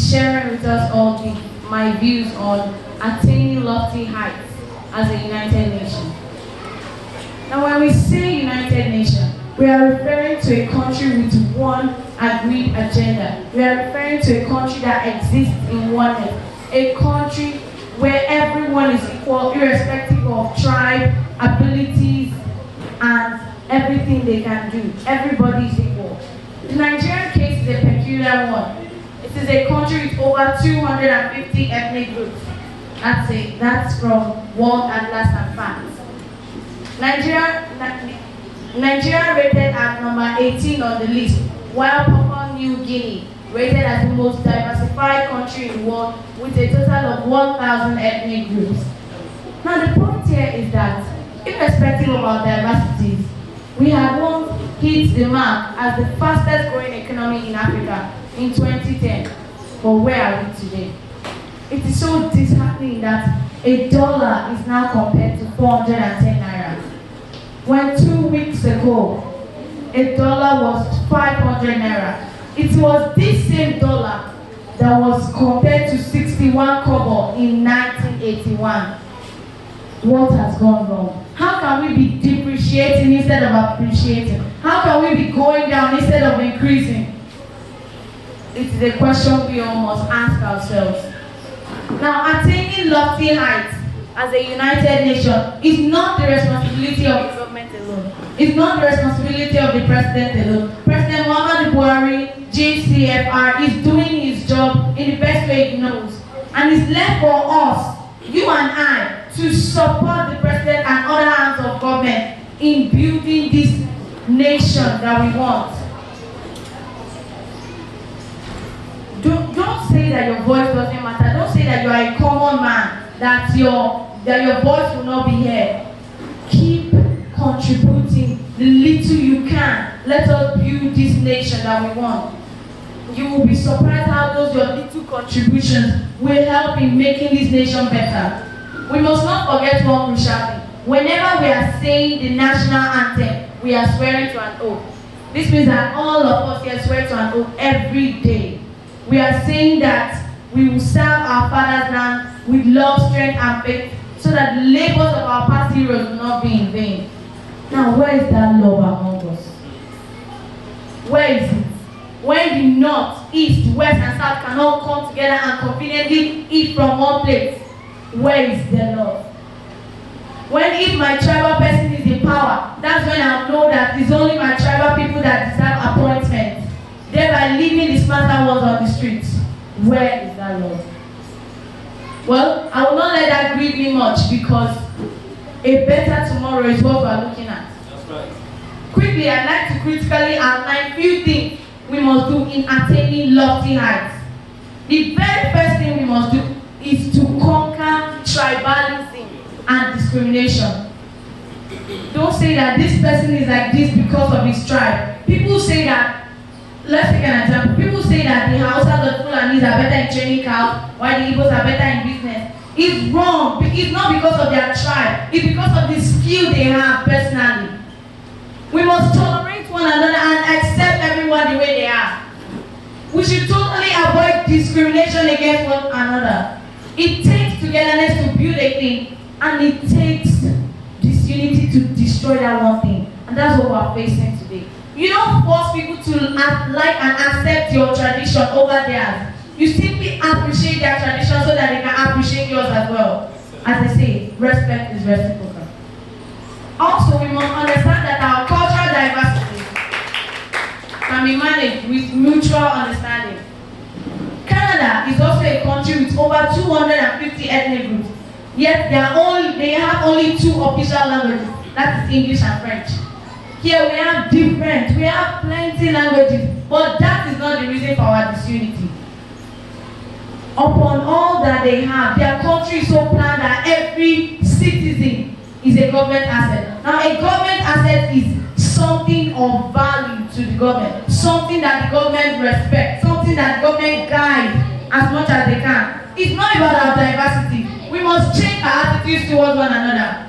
sharing with us all my views on attaining lofty heights as a United Nation. Now, when we say United Nation, we are referring to a country with one agreed agenda. We are referring to a country that exists in oneness, a country where everyone is equal, irrespective of tribe, abilities, and everything they can do. Everybody is equal. The Nigerian case is a peculiar one. It is a country with over 250 ethnic groups. That's it. That's from World Atlas and Facts. Nigeria rated at number 18 on the list, while Papua New Guinea rated as the most diversified country in the world with a total of 1,000 ethnic groups. Now the point here is that, irrespective of our diversities, we have once hit the mark as the fastest growing economy in Africa in 2010. But where are we today? It is so disheartening that a dollar is now compared to 410 naira. When 2 weeks ago, a dollar was 500 naira. It was this same dollar that was compared to 61 kobo in 1981. What has gone wrong? How can we be depreciating instead of appreciating? How can we be going down instead of increasing? It is a question we all must ask ourselves. Now, attaining lofty heights as a United Nation is not the responsibility of the government alone. It's not the responsibility of the president alone. President Muhammadu Buhari, JCFR, is doing his job in the best way he knows. And it's left for us, you and I, to support the president and other arms of government in building this nation that we want. Don't say that your voice doesn't matter. Don't say that you are a common man, that your voice will not be heard. Keep contributing the little you can. Let us build this nation that we want. You will be surprised how those your little contributions will help in making this nation better. We must not forget one crucial thing. Whenever we are saying the national anthem, we are swearing to an oath. This means that all of us here swear to an oath every day. We are saying that we will serve our father's land with love, strength, and faith, so that the labors of our past heroes will not be in vain. Now, where is that love among us? Where is it? When the north, east, west, and south can all come together and conveniently eat from one plate, where is the love? When if my tribal person is in power, that's when I'll know that it's only my tribal people that deserve appointments, thereby leaving the smarter ones on the streets. Where is that love? Well, I will not let that grieve me much, because a better tomorrow is what we are looking at. That's right. Quickly, I'd like to critically outline a few things we must do in attaining lofty heights. The very first thing we must do is to conquer tribalism and discrimination. Don't say that this person is like this because of his tribe. People say that, let's take an example. People say that the Hausas or Fulanis are better in training cows, while the Igbos are better in business. It's wrong. It's not because of their tribe. It's because of the skill they have personally. We must tolerate one another and accept everyone the way they are. We should totally avoid discrimination against one another. It takes togetherness to build a thing, and it takes disunity to destroy that one thing. And that's what we're facing today. You don't force people to like and accept your tradition over theirs. You simply appreciate their tradition so that they can appreciate yours as well. As I say, respect is reciprocal. Also, we must understand that our cultural diversity can be managed with mutual understanding. Canada is also a country with over 250 ethnic groups, yet they have only 2 official languages, that is English and French. Here we have plenty languages, but that is not the reason for our disunity. Upon all that they have, their country is so planned that every citizen is a government asset. Now, a government asset is something of value to the government, something that the government respects, something that the government guides as much as they can. It's not about our diversity. We must change our attitudes towards one another.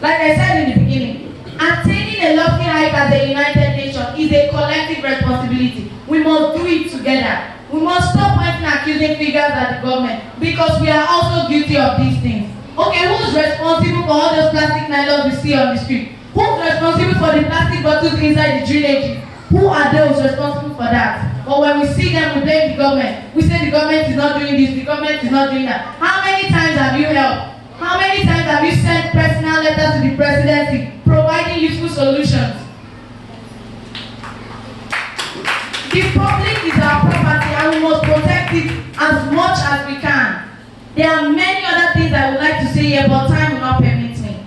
Like I said in the beginning, attaining a lofty height as a United Nation is a collective responsibility. We must do it together. We must stop pointing our accusing figures at the government because we are also guilty of these things. Okay, who's responsible for all those plastic nylons we see on the street? Who's responsible for the plastic bottles inside the drainage? Who are those responsible for that? But when we see them, we blame the government. We say the government is not doing this, the government is not doing that. How many times have you helped? How many times have you sent personal letters to the presidency providing useful solutions? The public is our property and we must protect it as much as we can. There are many other things I would like to say here, but time will not permit me.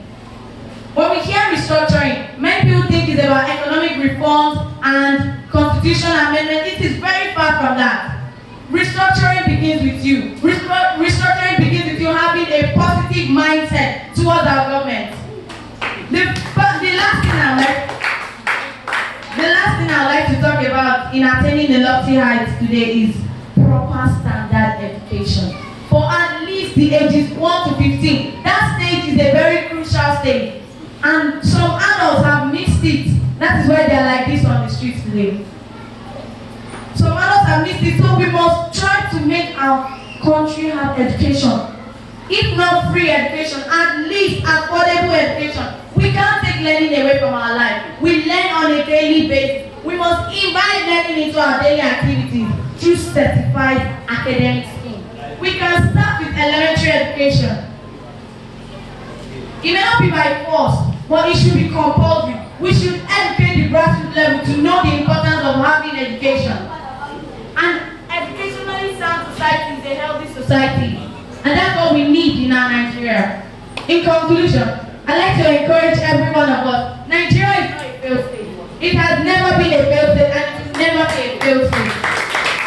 When we hear restructuring, many people think it's about economic reforms and constitutional amendment. It is very far from that. Restructuring begins with you. Restructuring begins with you having a positive mindset towards our government. The last thing I'd like to talk about in attaining the lofty heights today is proper standard education. For at least the ages 1 to 15, that stage is a very crucial stage. And some adults have missed it. That is why they are like this on the streets today. Some adults have missed it, so we must try to make our country have education. If not free education, at least affordable education. We can't take learning away from our life. We learn on a daily basis. We must invite learning into our daily activities through certified academic schemes. We can start with elementary education. It may not be by force, but it should be compulsory. We should educate the grassroots level to know the importance of having education. And educationally sound society is a healthy society. And that's what we need in our Nigeria. In conclusion, I'd like to encourage every one of us. Nigeria is not a failed state. It has never been a failed state and it will never be a failed state.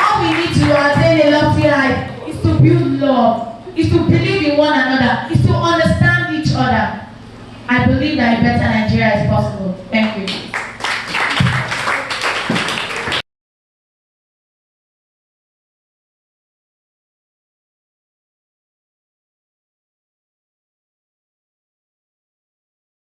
All we need to attain a lofty height is to build love, is to believe in one another, is to understand each other. I believe that a better Nigeria is possible. Thank you.